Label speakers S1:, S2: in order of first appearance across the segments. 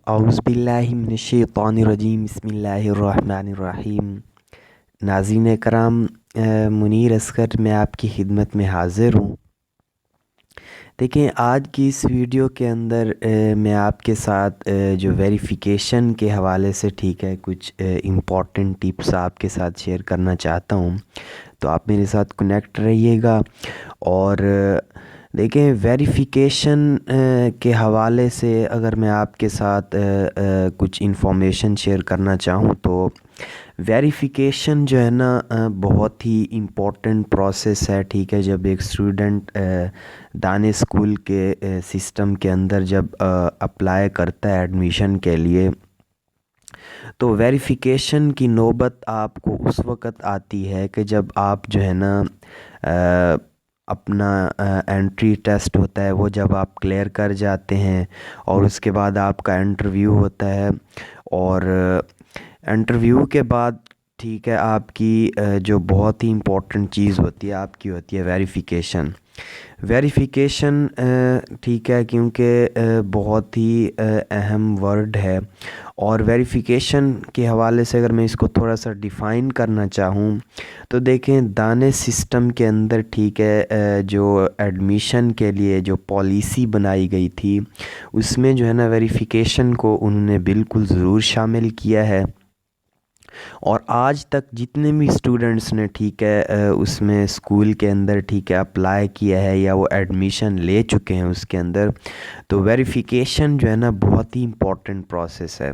S1: اعوذ باللہ من الشیطان الرجیم، بسم اللہ الرحمن الرحیم۔ ناظرین کرام، منیر اصغر میں آپ کی خدمت میں حاضر ہوں۔ دیکھیں، آج کی اس ویڈیو کے اندر میں آپ کے ساتھ جو ویریفیکیشن کے حوالے سے کچھ امپورٹنٹ ٹپس آپ کے ساتھ شیئر کرنا چاہتا ہوں، تو آپ میرے ساتھ کنیکٹ رہیے گا۔ اور دیکھیں، ویریفیکیشن کے حوالے سے اگر میں آپ کے ساتھ کچھ انفارمیشن شیئر کرنا چاہوں تو ویریفیکیشن جو ہے نا بہت ہی امپورٹنٹ پروسیس ہے۔ جب ایک اسٹوڈنٹ دانش اسکول کے سسٹم کے اندر جب اپلائی کرتا ہے ایڈمیشن کے لیے، تو ویریفیکیشن کی نوبت آپ کو اس وقت آتی ہے کہ جب آپ جو ہے نا اپنا انٹری ٹیسٹ ہوتا ہے وہ جب آپ کلیئر کر جاتے ہیں، اور اس کے بعد آپ کا انٹرویو ہوتا ہے، اور انٹرویو کے بعد آپ کی جو بہت ہی امپورٹنٹ چیز ہوتی ہے ویریفیکیشن۔ ویریفیکیشن کیونکہ بہت ہی اہم ورڈ ہے، اور ویریفیکیشن کے حوالے سے اگر میں اس کو تھوڑا سا ڈیفائن کرنا چاہوں تو دیکھیں، دانش سسٹم کے اندر جو ایڈمیشن کے لیے جو پالیسی بنائی گئی تھی، اس میں جو ہے نا ویریفیکیشن کو انہوں نے بالکل ضرور شامل کیا ہے۔ اور آج تک جتنے بھی اسٹوڈنٹس نے اس میں اسکول کے اندر اپلائی کیا ہے یا وہ ایڈمیشن لے چکے ہیں اس کے اندر، تو ویریفیکیشن جو ہے نا بہت ہی امپورٹنٹ پروسیس ہے۔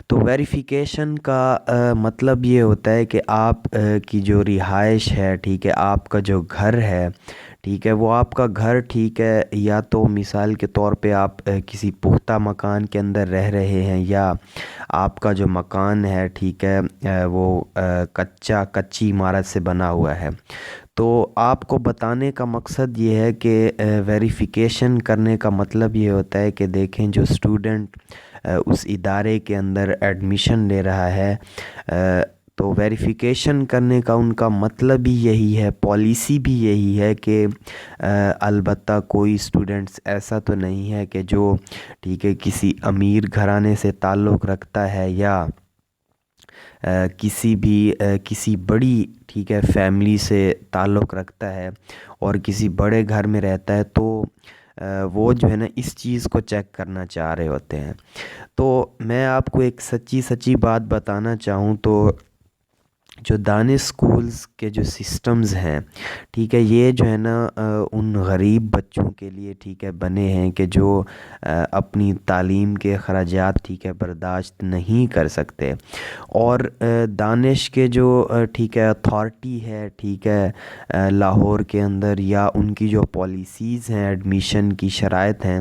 S1: تو ویریفیکیشن کا مطلب یہ ہوتا ہے کہ آپ کی جو رہائش ہے، آپ کا جو گھر ہے، وہ آپ کا گھر یا تو مثال کے طور پہ آپ کسی پختہ مکان کے اندر رہ رہے ہیں، یا آپ کا جو مکان ہے وہ کچی عمارت سے بنا ہوا ہے۔ تو آپ کو بتانے کا مقصد یہ ہے کہ ویریفیکیشن کرنے کا مطلب یہ ہوتا ہے کہ دیکھیں، جو اسٹوڈنٹ اس ادارے کے اندر ایڈمیشن لے رہا ہے، تو ویریفیکیشن کرنے کا ان کا مطلب ہی یہی ہے، پالیسی بھی یہی ہے کہ البتہ کوئی اسٹوڈنٹس ایسا تو نہیں ہے کہ جو کسی امیر گھرانے سے تعلق رکھتا ہے، یا کسی بڑی فیملی سے تعلق رکھتا ہے اور کسی بڑے گھر میں رہتا ہے، تو وہ جو ہے نا اس چیز کو چیک کرنا چاہ رہے ہوتے ہیں۔ تو میں آپ کو ایک سچی بات بتانا چاہوں تو جو دانش سکولز کے جو سسٹمز ہیں، یہ جو ہے نا ان غریب بچوں کے لیے بنے ہیں کہ جو اپنی تعلیم کے اخراجات برداشت نہیں کر سکتے، اور دانش کے جو اتھارٹی ہے لاہور کے اندر، یا ان کی جو پالیسیز ہیں، ایڈمیشن کی شرائط ہیں،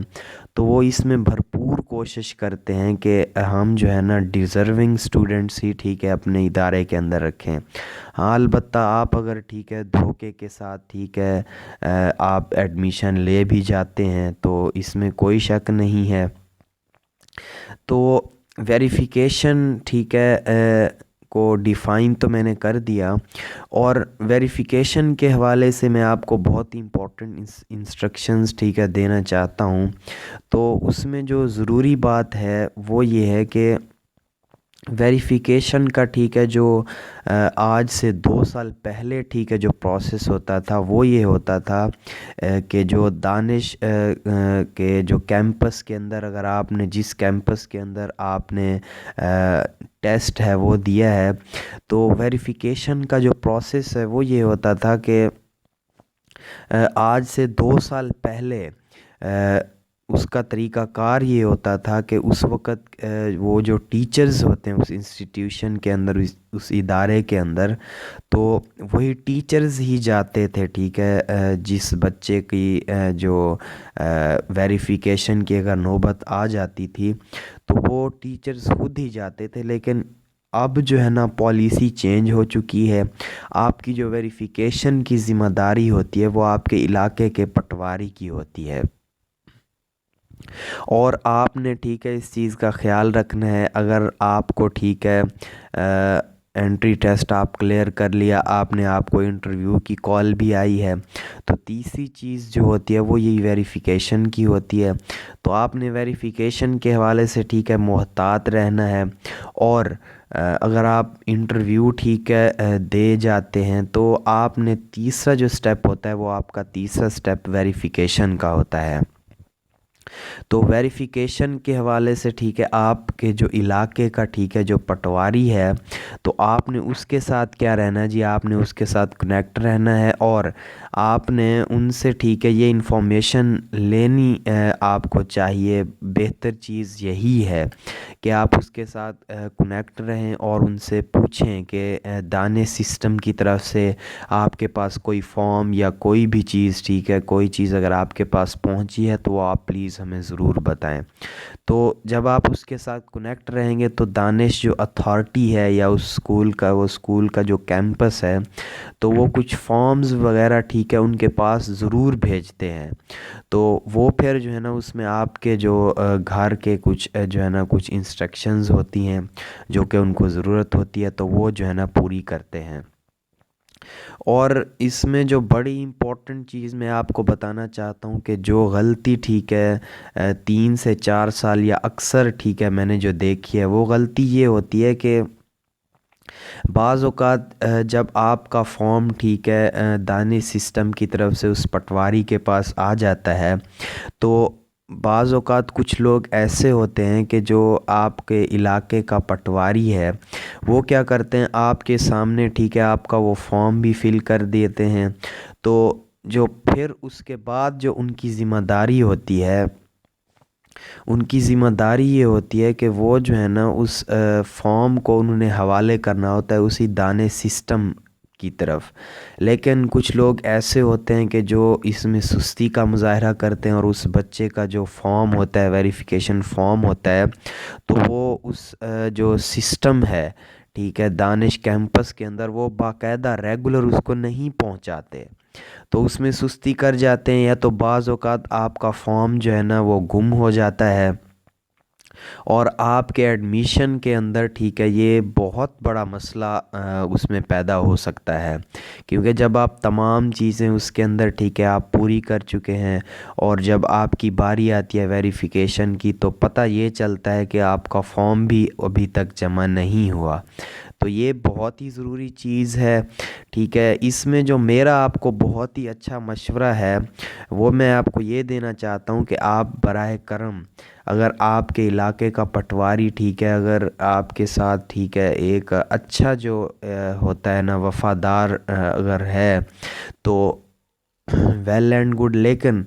S1: تو وہ اس میں بھرپور کوشش کرتے ہیں کہ ہم جو ہے نا ڈیزرونگ اسٹوڈنٹس ہی اپنے ادارے کے اندر رکھیں۔ ہاں، البتہ آپ اگر دھوکے کے ساتھ آپ ایڈمیشن لے بھی جاتے ہیں تو اس میں کوئی شک نہیں ہے۔ تو ویریفیکیشن کو ڈیفائن تو میں نے کر دیا، اور ویریفیکیشن کے حوالے سے میں آپ کو بہت ہی امپورٹنٹ انسٹرکشنز دینا چاہتا ہوں۔ تو اس میں جو ضروری بات ہے وہ یہ ہے کہ ویریفیکیشن کا جو آج سے 2 سال پہلے جو پروسیس ہوتا تھا وہ یہ ہوتا تھا کہ جو دانش کے جو کیمپس کے اندر، اگر آپ نے جس کیمپس کے اندر آپ نے ٹیسٹ ہے وہ دیا ہے، تو ویریفیکیشن کا جو پروسیس ہے وہ یہ ہوتا تھا کہ آج سے 2 سال پہلے اس کا طریقہ کار یہ ہوتا تھا کہ اس وقت وہ جو ٹیچرز ہوتے ہیں اس انسٹیٹیوشن کے اندر، اس ادارے کے اندر، تو وہی ٹیچرز ہی جاتے تھے جس بچے کی جو ویریفیکیشن کی اگر نوبت آ جاتی تھی تو وہ ٹیچرز خود ہی جاتے تھے۔ لیکن اب جو ہے نا پالیسی چینج ہو چکی ہے، آپ کی جو ویریفیکیشن کی ذمہ داری ہوتی ہے وہ آپ کے علاقے کے پٹواری کی ہوتی ہے، اور آپ نے اس چیز کا خیال رکھنا ہے۔ اگر آپ کو انٹری ٹیسٹ آپ کلیئر کر لیا، آپ نے آپ کو انٹرویو کی کال بھی آئی ہے، تو تیسری چیز جو ہوتی ہے وہ یہی ویریفیکیشن کی ہوتی ہے۔ تو آپ نے ویریفیکیشن کے حوالے سے ٹھیک ہے محتاط رہنا ہے، اور اگر آپ انٹرویو ٹھیک ہے دے جاتے ہیں تو آپ نے تیسرا جو سٹیپ ہوتا ہے وہ آپ کا تیسرا سٹیپ ویریفیکیشن کا ہوتا ہے۔ تو ویریفیکیشن کے حوالے سے ٹھیک ہے آپ کے جو علاقے کا ٹھیک ہے جو پٹواری ہے، تو آپ نے اس کے ساتھ کیا رہنا ہے جی، آپ نے اس کے ساتھ کنیکٹ رہنا ہے، اور آپ نے ان سے ٹھیک ہے یہ انفارمیشن لینی آپ کو چاہیے۔ بہتر چیز یہی ہے کہ آپ اس کے ساتھ کنیکٹ رہیں اور ان سے پوچھیں کہ دانش سسٹم کی طرف سے آپ کے پاس کوئی فارم یا کوئی بھی چیز ٹھیک ہے، کوئی چیز اگر آپ کے پاس پہنچی ہے تو وہ آپ پلیز ہمیں ضرور بتائیں۔ تو جب آپ اس کے ساتھ کنیکٹ رہیں گے تو دانش جو اتھارٹی ہے یا اس اسکول کا جو کیمپس ہے، تو وہ کچھ فارمز وغیرہ ٹھیک ہے ان کے پاس ضرور بھیجتے ہیں۔ تو وہ پھر جو ہے نا اس میں آپ کے جو گھر کے کچھ جو ہے نا کچھ انسٹرکشنز ہوتی ہیں جو کہ ان کو ضرورت ہوتی ہے، تو وہ جو ہے نا پوری کرتے ہیں۔ اور اس میں جو بڑی امپورٹنٹ چیز میں آپ کو بتانا چاہتا ہوں کہ جو غلطی ٹھیک ہے 3 سے 4 سال یا اکثر ٹھیک ہے میں نے جو دیکھی ہے، وہ غلطی یہ ہوتی ہے کہ بعض اوقات جب آپ کا فارم ٹھیک ہے دانش سسٹم کی طرف سے اس پٹواری کے پاس آ جاتا ہے، تو بعض اوقات کچھ لوگ ایسے ہوتے ہیں کہ جو آپ کے علاقے کا پٹواری ہے، وہ کیا کرتے ہیں آپ کے سامنے ٹھیک ہے آپ کا وہ فارم بھی فل کر دیتے ہیں۔ تو جو پھر اس کے بعد جو ان کی ذمہ داری ہوتی ہے، ان کی ذمہ داری یہ ہوتی ہے کہ وہ جو ہے نا اس فارم کو انہوں نے حوالے کرنا ہوتا ہے اسی دانش سسٹم کی طرف۔ لیکن کچھ لوگ ایسے ہوتے ہیں کہ جو اس میں سستی کا مظاہرہ کرتے ہیں، اور اس بچے کا جو فارم ہوتا ہے ویریفیکیشن فارم ہوتا ہے، تو وہ اس جو سسٹم ہے ٹھیک ہے دانش کیمپس کے اندر، وہ باقاعدہ ریگولر اس کو نہیں پہنچاتے، تو اس میں سستی کر جاتے ہیں، یا تو بعض اوقات آپ کا فارم جو ہے نا وہ گم ہو جاتا ہے، اور آپ کے ایڈمیشن کے اندر ٹھیک ہے یہ بہت بڑا مسئلہ اس میں پیدا ہو سکتا ہے، کیونکہ جب آپ تمام چیزیں اس کے اندر ٹھیک ہے آپ پوری کر چکے ہیں، اور جب آپ کی باری آتی ہے ویریفیکیشن کی، تو پتہ یہ چلتا ہے کہ آپ کا فارم بھی ابھی تک جمع نہیں ہوا۔ تو یہ بہت ہی ضروری چیز ہے ٹھیک ہے۔ اس میں جو میرا آپ کو بہت ہی اچھا مشورہ ہے وہ میں آپ کو یہ دینا چاہتا ہوں کہ آپ براہ کرم، اگر آپ کے علاقے کا پٹواری ٹھیک ہے اگر آپ کے ساتھ ٹھیک ہے ایک اچھا جو ہوتا ہے نا وفادار اگر ہے تو ویل اینڈ گڈ، لیکن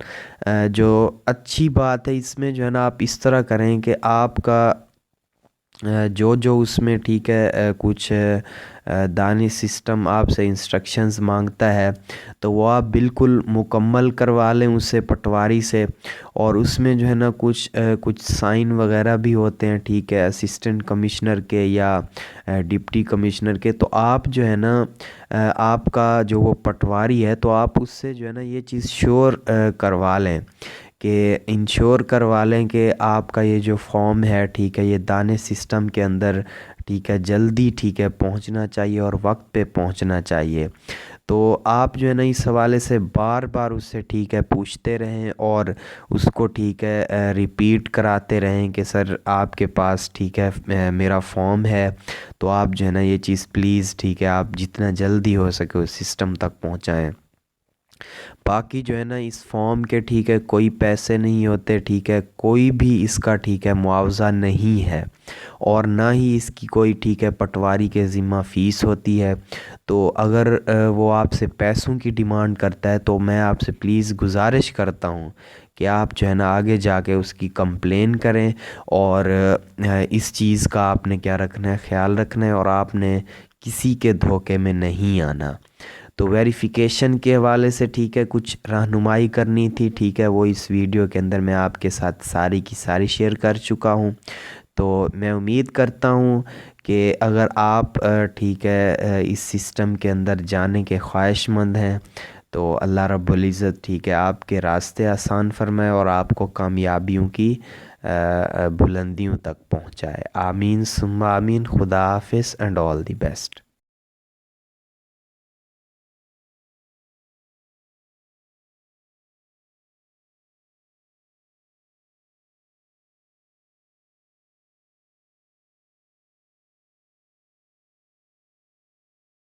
S1: جو اچھی بات ہے اس میں جو ہے نا آپ اس طرح کریں کہ آپ کا جو اس میں ٹھیک ہے کچھ دانش سسٹم آپ سے انسٹرکشنز مانگتا ہے، تو وہ آپ بالکل مکمل کروا لیں اس سے پٹواری سے، اور اس میں جو ہے نا کچھ سائن وغیرہ بھی ہوتے ہیں ٹھیک ہے اسسٹنٹ کمشنر کے یا ڈپٹی کمشنر کے، تو آپ جو ہے نا آپ کا جو وہ پٹواری ہے تو آپ اس سے جو ہے نا یہ چیز شور کروا لیں، کہ انشور کروا لیں کہ آپ کا یہ جو فارم ہے ٹھیک ہے یہ دانش سسٹم کے اندر ٹھیک ہے جلدی ٹھیک ہے پہنچنا چاہیے اور وقت پہ پہنچنا چاہیے۔ تو آپ جو ہے نا اس حوالے سے بار بار اس سے ٹھیک ہے پوچھتے رہیں، اور اس کو ٹھیک ہے ریپیٹ کراتے رہیں کہ سر آپ کے پاس ٹھیک ہے میرا فارم ہے، تو آپ جو ہے نا یہ چیز پلیز ٹھیک ہے آپ جتنا جلدی ہو سکے اس سسٹم تک پہنچائیں۔ باقی جو ہے نا اس فارم کے ٹھیک ہے کوئی پیسے نہیں ہوتے ٹھیک ہے، کوئی بھی اس کا ٹھیک ہے معاوضہ نہیں ہے، اور نہ ہی اس کی کوئی ٹھیک ہے پٹواری کے ذمہ فیس ہوتی ہے۔ تو اگر وہ آپ سے پیسوں کی ڈیمانڈ کرتا ہے تو میں آپ سے پلیز گزارش کرتا ہوں کہ آپ جو ہے نا آگے جا کے اس کی کمپلین کریں، اور اس چیز کا آپ نے کیا رکھنا ہے خیال رکھنا ہے، اور آپ نے کسی کے دھوکے میں نہیں آنا۔ تو ویریفیکیشن کے حوالے سے ٹھیک ہے کچھ رہنمائی کرنی تھی ٹھیک ہے، وہ اس ویڈیو کے اندر میں آپ کے ساتھ ساری کی ساری شیئر کر چکا ہوں۔ تو میں امید کرتا ہوں کہ اگر آپ ٹھیک ہے اس سسٹم کے اندر جانے کے خواہش مند ہیں تو اللہ رب العزت ٹھیک ہے آپ کے راستے آسان فرمائے اور آپ کو کامیابیوں کی بلندیوں تک پہنچائے. آمین ثم آمین. خدا حافظ اینڈ آل دی بیسٹ.